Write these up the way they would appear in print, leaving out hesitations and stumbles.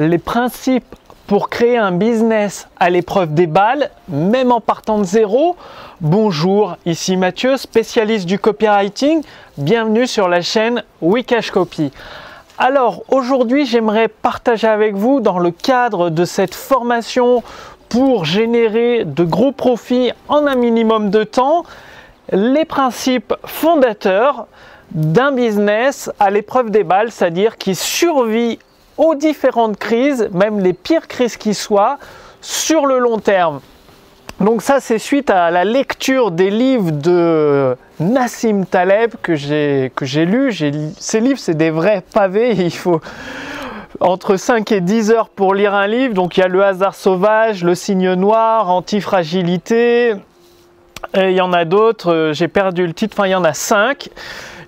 les principes pour créer un business à l'épreuve des balles, même en partant de zéro. Bonjour, ici Mathieu, spécialiste du copywriting. Bienvenue sur la chaîne Wikash Copy. Alors aujourd'hui, j'aimerais partager avec vous dans le cadre de cette formation pour générer de gros profits en un minimum de temps, les principes fondateurs d'un business à l'épreuve des balles, c'est-à-dire qui survit aux différentes crises, même les pires crises qui soient, sur le long terme. Donc ça, c'est suite à la lecture des livres de Nassim Taleb que j'ai lu. Ces livres, c'est des vrais pavés, il faut entre 5 et 10 heures pour lire un livre. Donc il y a Le hasard sauvage, Le signe noir, Antifragilité, et il y en a d'autres, j'ai perdu le titre, enfin il y en a 5.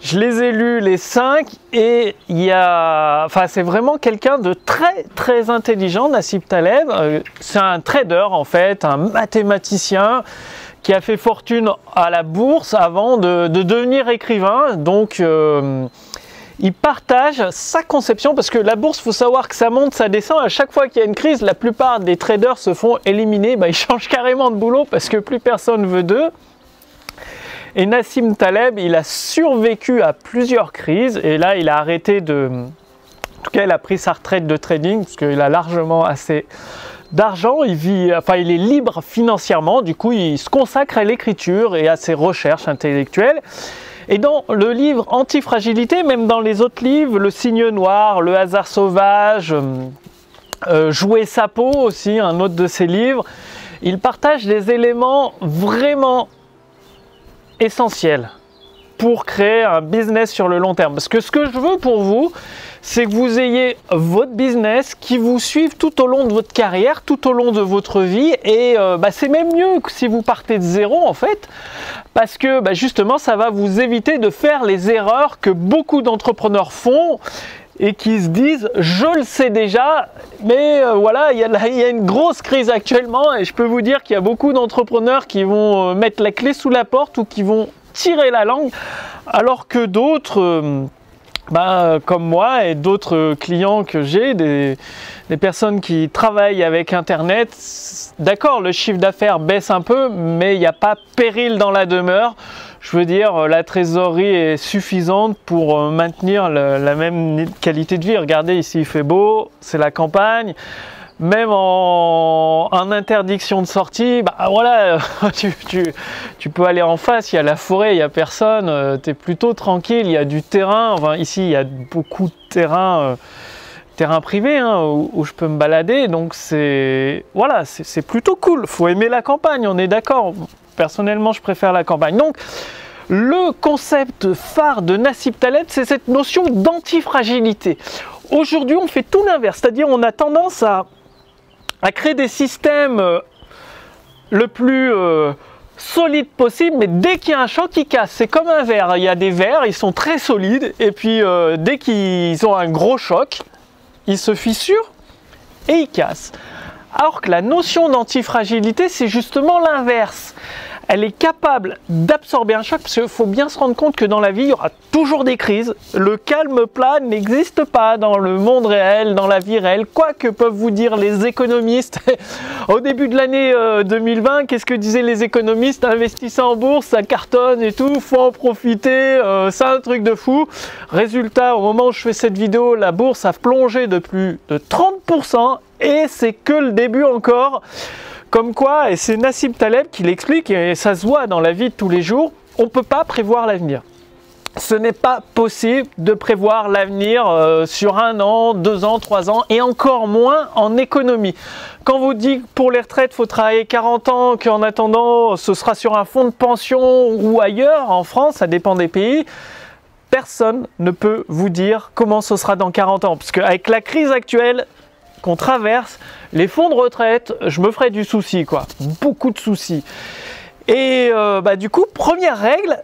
Je les ai lus les 5 et c'est vraiment quelqu'un de très intelligent, Nassim Taleb. C'est un trader en fait, un mathématicien qui a fait fortune à la bourse avant de devenir écrivain. Donc il partage sa conception parce que la bourse, il faut savoir que ça monte, ça descend. À chaque fois qu'il y a une crise, la plupart des traders se font éliminer. Ils changent carrément de boulot parce que plus personne veut d'eux. Et Nassim Taleb, il a survécu à plusieurs crises et là, il a arrêté en tout cas, il a pris sa retraite de trading parce qu'il a largement assez d'argent. Il est libre financièrement. Du coup, il se consacre à l'écriture et à ses recherches intellectuelles. Et dans le livre Antifragilité, même dans les autres livres, Le signe noir, Le hasard sauvage, Jouer sa peau aussi, un autre de ses livres, il partage des éléments vraiment essentiel pour créer un business sur le long terme. Parce que ce que je veux pour vous, c'est que vous ayez votre business qui vous suive tout au long de votre carrière, tout au long de votre vie. Et c'est même mieux que si vous partez de zéro en fait, parce que justement, ça va vous éviter de faire les erreurs que beaucoup d'entrepreneurs font et qui se disent « je le sais déjà », mais voilà, il y a une grosse crise actuellement et je peux vous dire qu'il y a beaucoup d'entrepreneurs qui vont mettre la clé sous la porte ou qui vont tirer la langue, alors que d'autres, comme moi et d'autres clients que j'ai, des personnes qui travaillent avec Internet, d'accord, le chiffre d'affaires baisse un peu, mais il n'y a pas péril dans la demeure. Je veux dire, la trésorerie est suffisante pour maintenir la même qualité de vie. Regardez, ici il fait beau, c'est la campagne. Même en interdiction de sortie, voilà, tu peux aller en face, il y a la forêt, il n'y a personne, tu es plutôt tranquille, il y a du terrain. Enfin, ici, il y a beaucoup de terrain privé où je peux me balader. Donc c'est plutôt cool. Faut aimer la campagne, on est d'accord. Personnellement, je préfère la campagne. Donc, le concept phare de Nassim Taleb, c'est cette notion d'antifragilité. Aujourd'hui, on fait tout l'inverse, c'est-à-dire on a tendance à créer des systèmes le plus solides possible, mais dès qu'il y a un choc, ils cassent. C'est comme un verre. Il y a des verres, ils sont très solides, et puis dès qu'ils ont un gros choc, ils se fissurent et ils cassent. Alors que la notion d'antifragilité, c'est justement l'inverse. Elle est capable d'absorber un choc, parce qu'il faut bien se rendre compte que dans la vie, il y aura toujours des crises. Le calme plat n'existe pas dans le monde réel, dans la vie réelle, quoi que peuvent vous dire les économistes. Au début de l'année 2020, qu'est-ce que disaient les économistes? Investissez en bourse, ça cartonne et tout, faut en profiter, c'est un truc de fou. Résultat, au moment où je fais cette vidéo, la bourse a plongé de plus de 30%, et c'est que le début encore. Comme quoi, et c'est Nassim Taleb qui l'explique, et ça se voit dans la vie de tous les jours, on ne peut pas prévoir l'avenir. Ce n'est pas possible de prévoir l'avenir sur 1 an, 2 ans, 3 ans, et encore moins en économie. Quand vous dites que pour les retraites, il faut travailler 40 ans, qu'en attendant, ce sera sur un fonds de pension ou ailleurs, en France, ça dépend des pays, personne ne peut vous dire comment ce sera dans 40 ans. Parce qu'avec la crise actuelle qu'on traverse, les fonds de retraite, je me ferai du souci, quoi. Beaucoup de soucis. Et du coup, première règle,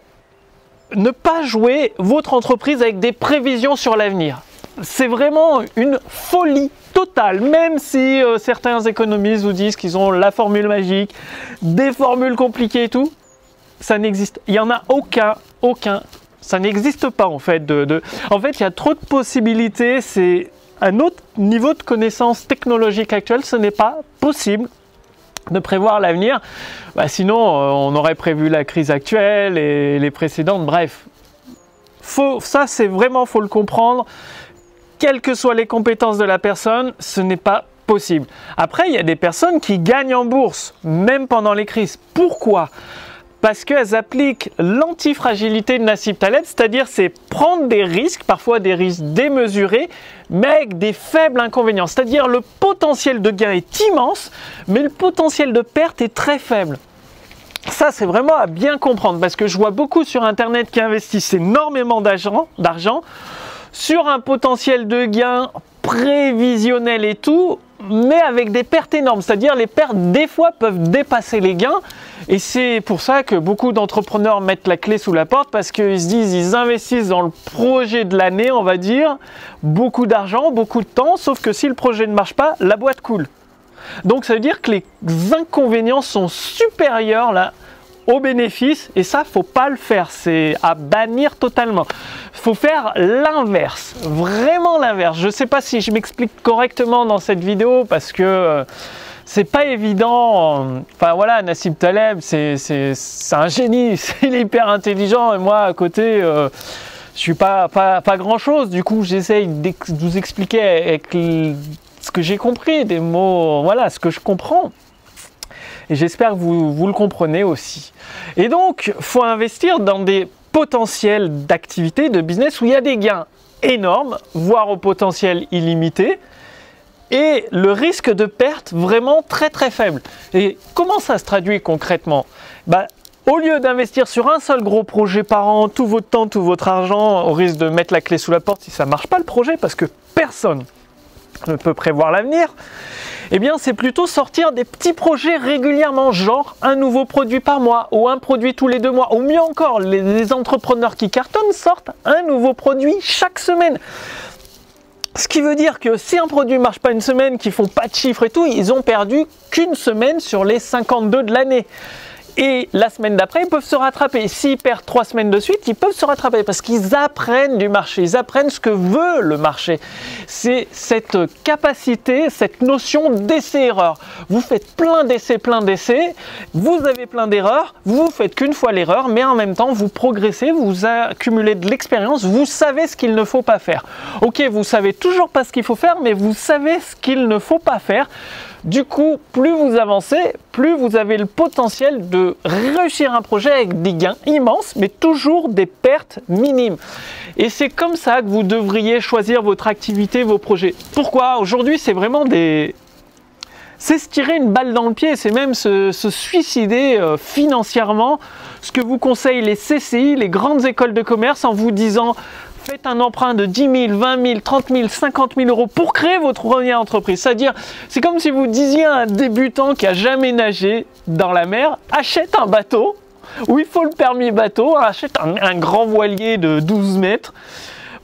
ne pas jouer votre entreprise avec des prévisions sur l'avenir. C'est vraiment une folie totale, même si certains économistes vous disent qu'ils ont la formule magique, des formules compliquées et tout, ça n'existe. Il n'y en a aucun. Ça n'existe pas en fait. En fait, il y a trop de possibilités. C'est à notre niveau de connaissance technologique actuelle, ce n'est pas possible de prévoir l'avenir. Sinon, on aurait prévu la crise actuelle et les précédentes. Bref, ça c'est vraiment, faut le comprendre. Quelles que soient les compétences de la personne, ce n'est pas possible. Après, il y a des personnes qui gagnent en bourse, même pendant les crises. Pourquoi ? Parce qu'elles appliquent l'antifragilité de Nassim Taleb, c'est-à-dire c'est prendre des risques, parfois des risques démesurés, mais avec des faibles inconvénients. C'est-à-dire le potentiel de gain est immense, mais le potentiel de perte est très faible. Ça, c'est vraiment à bien comprendre, parce que je vois beaucoup sur Internet qui investissent énormément d'argent sur un potentiel de gain prévisionnel et tout, mais avec des pertes énormes, c'est-à-dire les pertes des fois peuvent dépasser les gains, et c'est pour ça que beaucoup d'entrepreneurs mettent la clé sous la porte, parce qu'ils se disent, ils investissent dans le projet de l'année, on va dire, beaucoup d'argent, beaucoup de temps, sauf que si le projet ne marche pas, la boîte coule. Donc ça veut dire que les inconvénients sont supérieurs là aux bénéfices, et ça, faut pas le faire, c'est à bannir totalement. Faut faire l'inverse, vraiment l'inverse. Je sais pas si je m'explique correctement dans cette vidéo, parce que c'est pas évident. Enfin voilà, Nassim Taleb, c'est un génie, il est hyper intelligent, et moi à côté, je suis pas grand chose. Du coup, j'essaye de vous expliquer avec ce que j'ai compris, des mots, voilà, ce que je comprends. Et j'espère que vous le comprenez aussi. Et donc, il faut investir dans des potentiels d'activité, de business où il y a des gains énormes, voire au potentiel illimité, et le risque de perte vraiment très très faible. Et comment ça se traduit concrètement ? Au lieu d'investir sur un seul gros projet par an, tout votre temps, tout votre argent, au risque de mettre la clé sous la porte si ça ne marche pas le projet, parce que personne ne peut prévoir l'avenir, eh bien c'est plutôt sortir des petits projets régulièrement, genre un nouveau produit par mois ou un produit tous les 2 mois, ou mieux encore, les entrepreneurs qui cartonnent sortent un nouveau produit chaque semaine. Ce qui veut dire que si un produit ne marche pas une semaine, qu'ils font pas de chiffres et tout, ils ont perdu qu'une semaine sur les 52 de l'année. Et la semaine d'après, ils peuvent se rattraper. S'ils perdent 3 semaines de suite, ils peuvent se rattraper parce qu'ils apprennent du marché, ils apprennent ce que veut le marché. C'est cette capacité, cette notion d'essai-erreur. Vous faites plein d'essais, vous avez plein d'erreurs, vous faites qu'une fois l'erreur, mais en même temps, vous progressez, vous accumulez de l'expérience, vous savez ce qu'il ne faut pas faire. Ok, vous savez toujours pas ce qu'il faut faire, mais vous savez ce qu'il ne faut pas faire. Du coup, plus vous avancez, plus vous avez le potentiel de réussir un projet avec des gains immenses, mais toujours des pertes minimes. Et c'est comme ça que vous devriez choisir votre activité, vos projets. Pourquoi ? Aujourd'hui, c'est vraiment c'est se tirer une balle dans le pied, c'est même se suicider financièrement. Ce que vous conseillent les CCI, les grandes écoles de commerce, en vous disant... Faites un emprunt de 10 000, 20 000, 30 000, 50 000 euros pour créer votre première entreprise. C'est-à-dire, c'est comme si vous disiez à un débutant qui a jamais nagé dans la mer, achète un bateau, où il faut le permis bateau, achète un grand voilier de 12 mètres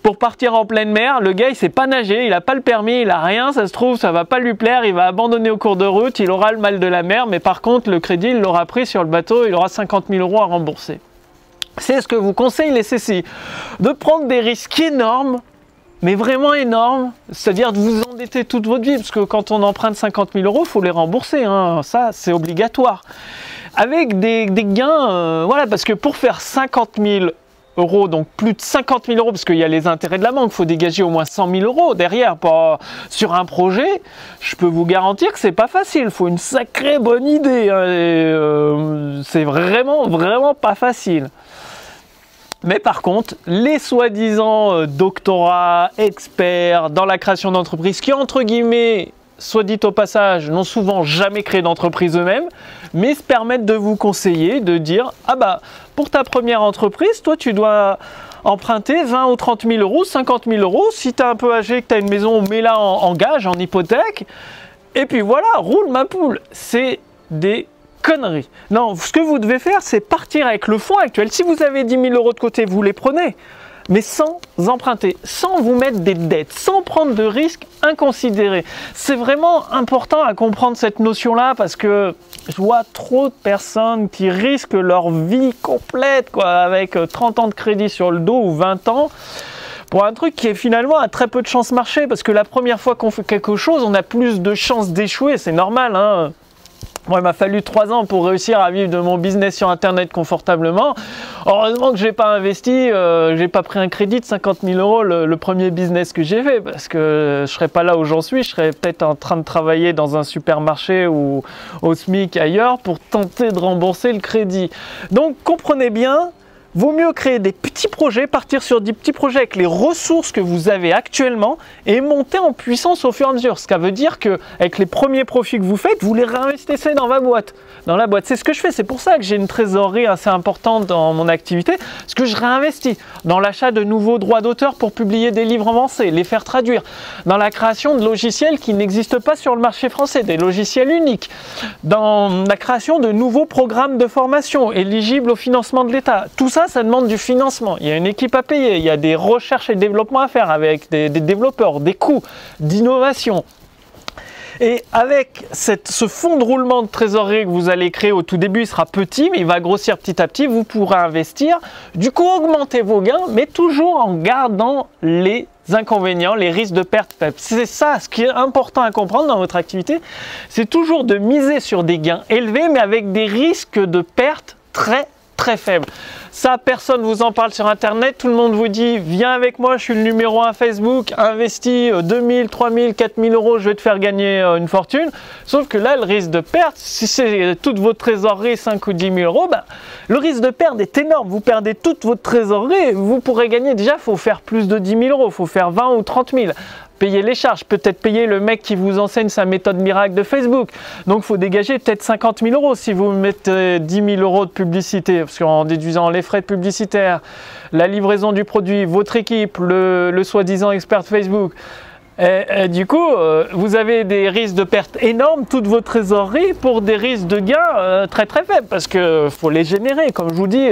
pour partir en pleine mer. Le gars, il sait pas nager, il n'a pas le permis, il n'a rien, ça se trouve, ça va pas lui plaire, il va abandonner au cours de route, il aura le mal de la mer, mais par contre, le crédit, il l'aura pris sur le bateau, il aura 50 000 euros à rembourser. C'est ce que vous conseille les CCI, de prendre des risques énormes, mais vraiment énormes, c'est-à-dire de vous endetter toute votre vie, parce que quand on emprunte 50 000 euros, il faut les rembourser, hein. Ça c'est obligatoire. Avec des gains, voilà, parce que pour faire 50 000 euros, donc plus de 50 000 euros, parce qu'il y a les intérêts de la banque, il faut dégager au moins 100 000 euros derrière sur un projet, je peux vous garantir que c'est pas facile, il faut une sacrée bonne idée, hein, c'est vraiment pas facile. Mais par contre, les soi-disant doctorats, experts dans la création d'entreprises, qui entre guillemets, soit dit au passage, n'ont souvent jamais créé d'entreprise eux-mêmes, mais se permettent de vous conseiller, de dire « Ah bah, pour ta première entreprise, toi tu dois emprunter 20 ou 30 000 euros, 50 000 euros, si tu es un peu âgé, que tu as une maison, mets-la en gage, en hypothèque, et puis voilà, roule ma poule ». C'est des conneries. Non, ce que vous devez faire, c'est partir avec le fonds actuel. Si vous avez 10 000 euros de côté, vous les prenez, mais sans emprunter, sans vous mettre des dettes, sans prendre de risques inconsidérés. C'est vraiment important à comprendre cette notion-là, parce que je vois trop de personnes qui risquent leur vie complète, quoi, avec 30 ans de crédit sur le dos ou 20 ans, pour un truc qui est finalement à très peu de chances marcher, parce que la première fois qu'on fait quelque chose, on a plus de chances d'échouer, c'est normal, hein. Moi, il m'a fallu 3 ans pour réussir à vivre de mon business sur Internet confortablement. Heureusement que je n'ai pas investi, j'ai pas pris un crédit de 50 000 euros le premier business que j'ai fait, parce que je ne serais pas là où j'en suis, je serais peut-être en train de travailler dans un supermarché ou au SMIC ailleurs pour tenter de rembourser le crédit. Donc, comprenez bien, vaut mieux créer des petits projets, partir sur des petits projets avec les ressources que vous avez actuellement et monter en puissance au fur et à mesure. Ce qui veut dire qu'avec les premiers profits que vous faites, vous les réinvestissez dans la boîte. C'est ce que je fais. C'est pour ça que j'ai une trésorerie assez importante dans mon activité, parce que je réinvestis dans l'achat de nouveaux droits d'auteur pour publier des livres avancés, les faire traduire, dans la création de logiciels qui n'existent pas sur le marché français, des logiciels uniques, dans la création de nouveaux programmes de formation éligibles au financement de l'État. Tout ça, ça demande du financement. Il y a une équipe à payer, il y a des recherches et développements à faire avec des développeurs, des coûts d'innovation. Et avec ce fonds de roulement de trésorerie que vous allez créer au tout début, il sera petit, mais il va grossir petit à petit, vous pourrez investir, du coup augmenter vos gains, mais toujours en gardant les inconvénients, les risques de perte faibles. C'est ça, ce qui est important à comprendre dans votre activité, c'est toujours de miser sur des gains élevés, mais avec des risques de perte très faible. Ça, personne ne vous en parle sur Internet. Tout le monde vous dit, viens avec moi, je suis le numéro 1 Facebook, investis 2000, 3000, 4000 euros, je vais te faire gagner une fortune. Sauf que là, le risque de perte, si c'est toute votre trésorerie, 5 ou 10 000 euros, le risque de perte est énorme. Vous perdez toute votre trésorerie, vous pourrez gagner, déjà, il faut faire plus de 10 000 euros, il faut faire 20 ou 30 000. Payer les charges, peut-être payer le mec qui vous enseigne sa méthode miracle de Facebook. Donc, il faut dégager peut-être 50 000 euros si vous mettez 10 000 euros de publicité, parce qu'en déduisant les frais publicitaires, la livraison du produit, votre équipe, le soi-disant expert Facebook. Et du coup, vous avez des risques de perte énormes, toute votre trésorerie, pour des risques de gains très faibles, parce qu'il faut les générer, comme je vous dis.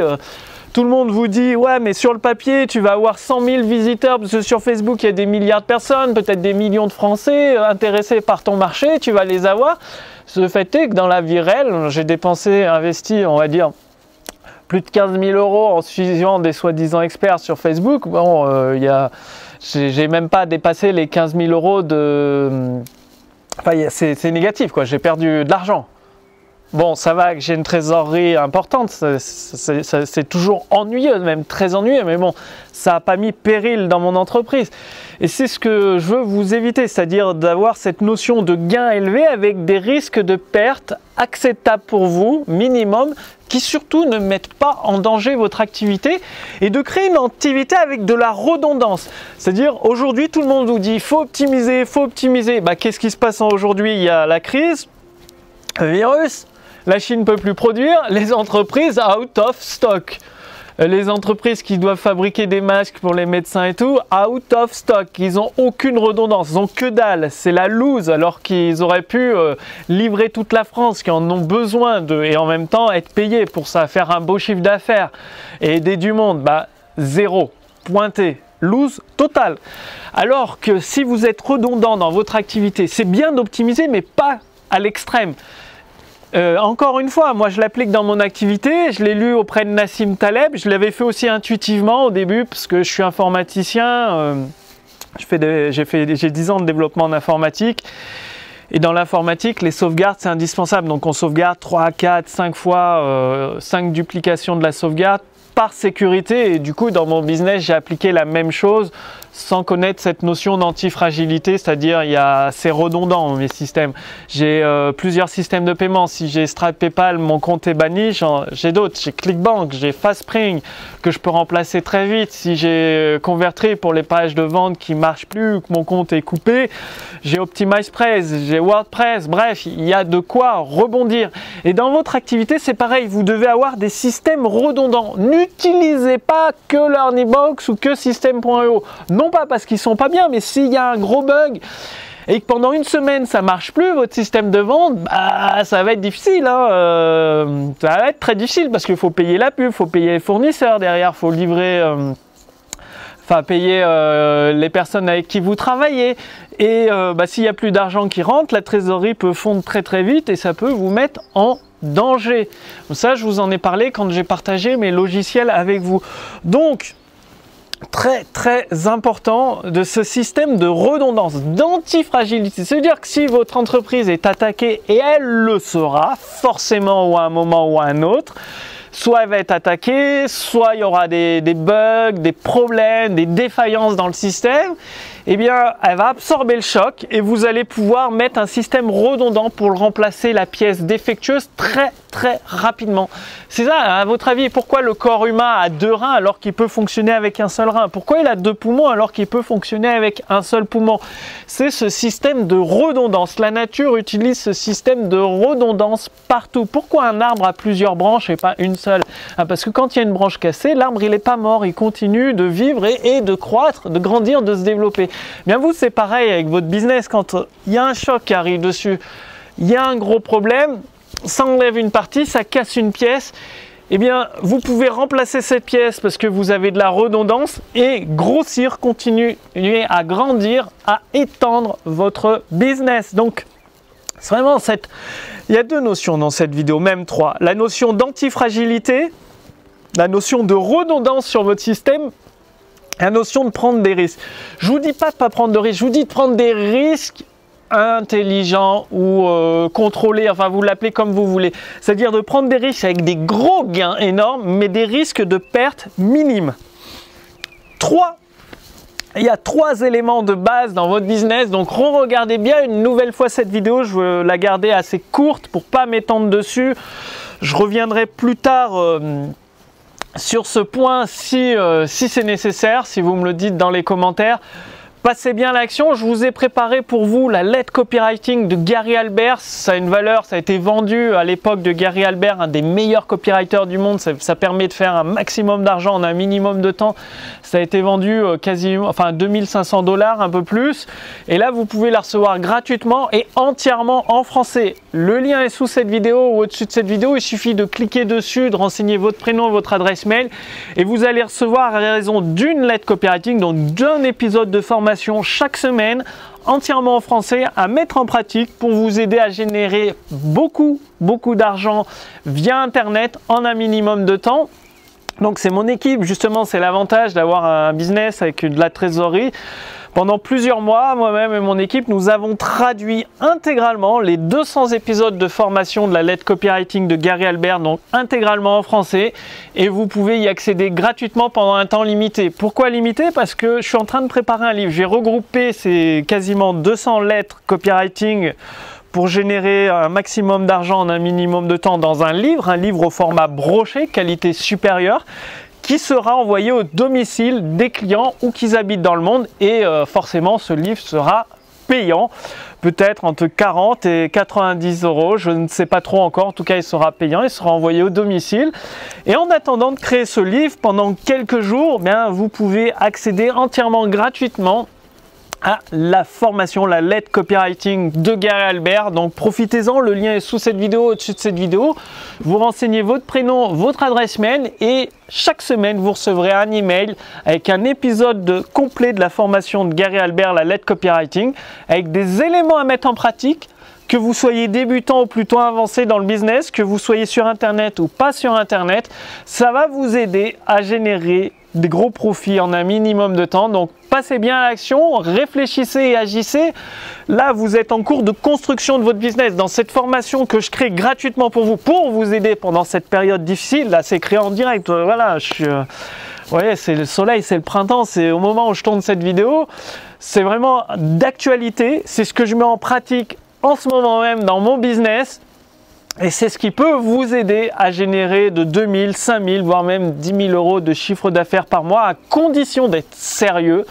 Tout le monde vous dit, ouais, mais sur le papier, tu vas avoir 100 000 visiteurs, parce que sur Facebook, il y a des milliards de personnes, peut-être des millions de Français intéressés par ton marché, tu vas les avoir. Ce fait est que dans la vie réelle, j'ai investi, on va dire, plus de 15 000 euros en suivant des soi-disant experts sur Facebook. Bon, j'ai même pas dépassé les 15 000 euros de... Enfin, c'est négatif, quoi. J'ai perdu de l'argent. Bon, ça va que j'ai une trésorerie importante, c'est toujours ennuyeux, même très ennuyeux, mais bon, ça n'a pas mis péril dans mon entreprise. Et c'est ce que je veux vous éviter, c'est-à-dire d'avoir cette notion de gain élevé avec des risques de perte acceptables pour vous, minimum, qui surtout ne mettent pas en danger votre activité, et de créer une activité avec de la redondance. C'est-à-dire, aujourd'hui, tout le monde vous dit, il faut optimiser, Qu'est-ce qui se passe aujourd'hui? Il y a la crise, le virus. La Chine ne peut plus produire, les entreprises out of stock. Les entreprises qui doivent fabriquer des masques pour les médecins et tout, out of stock. Ils n'ont aucune redondance, ils n'ont que dalle. C'est la loose, alors qu'ils auraient pu livrer toute la France, qui en ont besoin et en même temps être payés pour ça, faire un beau chiffre d'affaires et aider du monde. Zéro, pointé. Lose total. Alors que si vous êtes redondant dans votre activité, c'est bien d'optimiser, mais pas à l'extrême. Encore une fois, moi je l'applique dans mon activité, je l'ai lu auprès de Nassim Taleb, je l'avais fait aussi intuitivement au début parce que je suis informaticien, j'ai 10 ans de développement en informatique et dans l'informatique les sauvegardes c'est indispensable, donc on sauvegarde 3, 4, 5 fois, 5 duplications de la sauvegarde par sécurité et du coup dans mon business j'ai appliqué la même chose sans connaître cette notion d'antifragilité, c'est-à-dire c'est redondant mes systèmes. J'ai plusieurs systèmes de paiement. Si j'ai Stripe, PayPal, mon compte est banni, j'ai d'autres. J'ai ClickBank, j'ai FastSpring que je peux remplacer très vite. Si j'ai Convertri pour les pages de vente qui ne marchent plus, que mon compte est coupé, j'ai OptimizePress, j'ai WordPress. Bref, il y a de quoi rebondir. Et dans votre activité, c'est pareil. Vous devez avoir des systèmes redondants. N'utilisez pas que LearnyBox ou que System.io. Non pas parce qu'ils sont pas bien, mais s'il y a un gros bug et que pendant une semaine ça marche plus, votre système de vente, ça va être difficile. Ça va être très difficile parce qu'il faut payer la pub, il faut payer les fournisseurs derrière, il faut livrer, payer les personnes avec qui vous travaillez. Et s'il n'y a plus d'argent qui rentre, la trésorerie peut fondre très vite et ça peut vous mettre en danger. Ça, je vous en ai parlé quand j'ai partagé mes logiciels avec vous. Donc, très important de ce système de redondance, d'antifragilité. C'est-à-dire que si votre entreprise est attaquée, et elle le sera forcément ou à un moment ou à un autre, soit elle va être attaquée, soit il y aura des bugs, des problèmes, des défaillances dans le système, eh bien, elle va absorber le choc et vous allez pouvoir mettre un système redondant pour le remplacer la pièce défectueuse très rapidement. C'est ça, à votre avis, pourquoi le corps humain a 2 reins alors qu'il peut fonctionner avec un seul rein? Pourquoi il a 2 poumons alors qu'il peut fonctionner avec un seul poumon? C'est ce système de redondance. La nature utilise ce système de redondance partout. Pourquoi un arbre a plusieurs branches et pas une seule? Parce que quand il y a une branche cassée, l'arbre il n'est pas mort, il continue de vivre et de croître, de grandir, de se développer. Bien vous, c'est pareil avec votre business. Quand il y a un choc qui arrive dessus, il y a un gros problème, ça enlève une partie, ça casse une pièce, eh bien vous pouvez remplacer cette pièce parce que vous avez de la redondance et grossir, continuer à grandir, à étendre votre business. Donc c'est vraiment il y a 2 notions dans cette vidéo, même 3. La notion d'antifragilité, la notion de redondance sur votre système, la notion de prendre des risques. Je vous dis pas de pas prendre de risques, je vous dis de prendre des risques intelligent ou contrôlé, enfin vous l'appelez comme vous voulez, c'est-à-dire de prendre des risques avec des gros gains énormes mais des risques de perte minimes. Il y a 3 éléments de base dans votre business, donc regardez bien une nouvelle fois cette vidéo, je veux la garder assez courte pour pas m'étendre dessus, je reviendrai plus tard sur ce point si c'est nécessaire, si vous me le dites dans les commentaires. Passez bien à l'action, je vous ai préparé pour vous la lettre copywriting de Gary Halbert. Ça a une valeur, ça a été vendu à l'époque de Gary Halbert, un des meilleurs copywriters du monde. Ça permet de faire un maximum d'argent en un minimum de temps. Ça a été vendu quasiment, enfin 2500 $, un peu plus. Et là, vous pouvez la recevoir gratuitement et entièrement en français. Le lien est sous cette vidéo ou au-dessus de cette vidéo. Il suffit de cliquer dessus, de renseigner votre prénom et votre adresse mail. Et vous allez recevoir à raison d'une lettre copywriting, donc d'un épisode de formation chaque semaine, entièrement en français, à mettre en pratique pour vous aider à générer beaucoup d'argent via Internet en un minimum de temps. Donc c'est mon équipe, justement, c'est l'avantage d'avoir un business avec de la trésorerie. Pendant plusieurs mois, moi-même et mon équipe, nous avons traduit intégralement les 200 épisodes de formation de la lettre copywriting de Gary Halbert, donc intégralement en français, et vous pouvez y accéder gratuitement pendant un temps limité. Pourquoi limité? Parce que je suis en train de préparer un livre. J'ai regroupé ces quasiment 200 lettres copywriting pour générer un maximum d'argent en un minimum de temps dans un livre au format broché, qualité supérieure, qui sera envoyé au domicile des clients où qu'ils habitent dans le monde, et forcément ce livre sera payant, peut-être entre 40 et 90 €, je ne sais pas trop encore, en tout cas il sera payant, il sera envoyé au domicile. Et en attendant de créer ce livre, pendant quelques jours, bien, vous pouvez accéder entièrement gratuitement à la formation, la lettre copywriting de Gary Halbert. Donc profitez-en, le lien est sous cette vidéo, au-dessus de cette vidéo. Vous renseignez votre prénom, votre adresse mail, et chaque semaine vous recevrez un email avec un épisode complet de la formation de Gary Halbert, la lettre copywriting, avec des éléments à mettre en pratique. Que vous soyez débutant ou plutôt avancé dans le business, que vous soyez sur Internet ou pas sur Internet, ça va vous aider à générer des gros profits en un minimum de temps. Donc passez bien à l'action, réfléchissez et agissez. Là, vous êtes en cours de construction de votre business. Dans cette formation que je crée gratuitement pour vous aider pendant cette période difficile, là c'est créé en direct, voilà, vous voyez, c'est le soleil, c'est le printemps, c'est au moment où je tourne cette vidéo, c'est vraiment d'actualité, c'est ce que je mets en pratique en ce moment même dans mon business, et c'est ce qui peut vous aider à générer de 2000, 5000, voire même 10 000 € de chiffre d'affaires par mois, à condition d'être sérieux,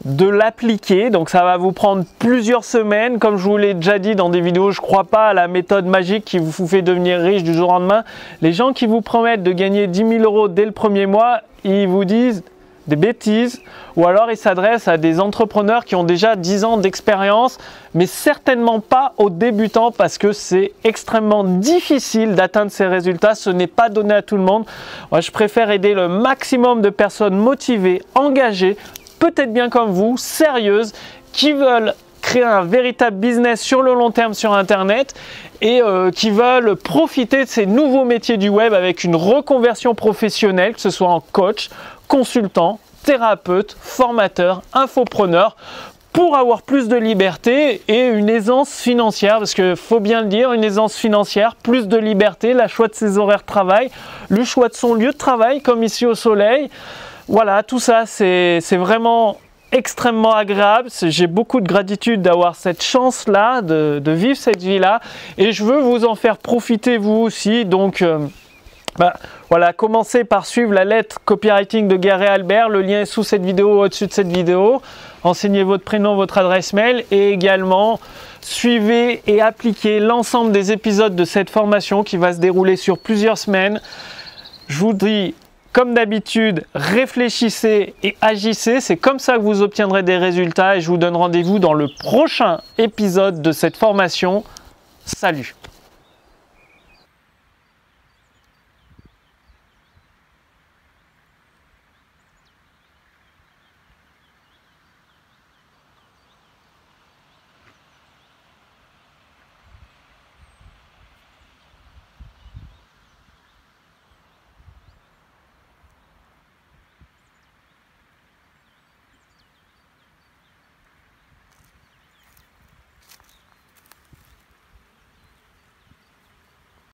de l'appliquer. Donc ça va vous prendre plusieurs semaines, comme je vous l'ai déjà dit dans des vidéos. Je ne crois pas à la méthode magique qui vous fait devenir riche du jour au lendemain. Les gens qui vous promettent de gagner 10 000 € dès le premier mois, ils vous disent des bêtises, ou alors ils s'adressent à des entrepreneurs qui ont déjà 10 ans d'expérience, mais certainement pas aux débutants, parce que c'est extrêmement difficile d'atteindre ces résultats. Ce n'est pas donné à tout le monde. Moi, je préfère aider le maximum de personnes motivées, engagées, peut-être bien comme vous, sérieuses, qui veulent créer un véritable business sur le long terme sur Internet, et qui veulent profiter de ces nouveaux métiers du web avec une reconversion professionnelle, que ce soit en coach, consultant, thérapeute, formateur, infopreneur, pour avoir plus de liberté et une aisance financière, parce qu'il faut bien le dire, une aisance financière, plus de liberté, le choix de ses horaires de travail, le choix de son lieu de travail, comme ici au soleil. Voilà, tout ça, c'est vraiment extrêmement agréable. J'ai beaucoup de gratitude d'avoir cette chance-là, de vivre cette vie-là, et je veux vous en faire profiter vous aussi. Donc, voilà, commencez par suivre la lettre copywriting de Gary Albert. Le lien est sous cette vidéo, au-dessus de cette vidéo. Renseignez votre prénom, votre adresse mail et également suivez et appliquez l'ensemble des épisodes de cette formation qui va se dérouler sur plusieurs semaines. Je vous dis, comme d'habitude, réfléchissez et agissez. C'est comme ça que vous obtiendrez des résultats et je vous donne rendez-vous dans le prochain épisode de cette formation. Salut!